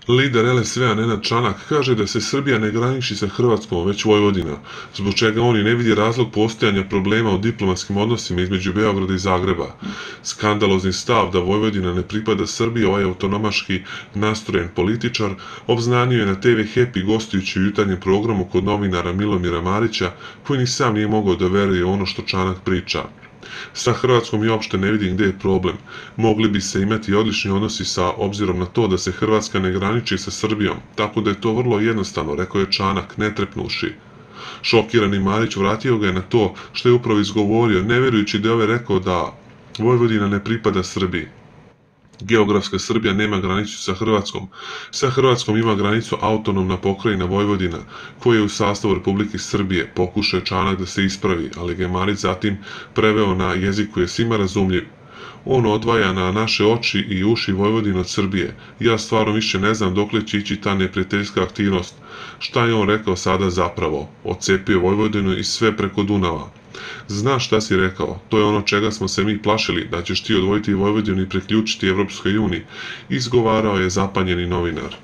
Lider LSV-a Nenad Čanak kaže da se Srbija ne graniči sa Hrvatskom, već Vojvodina, zbog čega on i ne vidi razlog postojanja problema u diplomatskim odnosima između Beograda i Zagreba. Skandalozni stav da Vojvodina ne pripada Srbiji, ovaj autonomaški nastrojen političar, obznanio je na TV Happy gostujući u jutarnjem programu kod novinara Milomira Marića, koji ni sam nije mogao da veruje ono što Čanak priča. Sa Hrvatskom i uopšte ne vidim gde je problem. Mogli bi se imati odlični odnosi sa obzirom na to da se Hrvatska ne graniči sa Srbijom, tako da je to vrlo jednostavno, rekao je Čanak, ne trepnuši. Šokirani Marić vratio ga je na to što je upravo izgovorio, ne verujući da je ovaj rekao da Vojvodina ne pripada Srbiji. Geografska Srbija nema granicu sa Hrvatskom. Sa Hrvatskom ima granicu autonomna pokrajina Vojvodina, koja je u sastavu Republike Srbije. Pokušao je Čanak da se ispravi, ali ga je Marić zatim preveo na jezik koji je svima razumljiv. On odvaja na naše oči i uši Vojvodinu od Srbije. Ja stvarno više ne znam dokle će ići ta neprijateljska aktivnost. Šta je on rekao sada zapravo? Odcepio Vojvodinu i sve preko Dunava. Znaš šta si rekao, to je ono čega smo se mi plašili, da ćeš ti odvojiti Vojvodinu i priključiti Evropskoj uniji, izgovarao je zapanjeni novinar.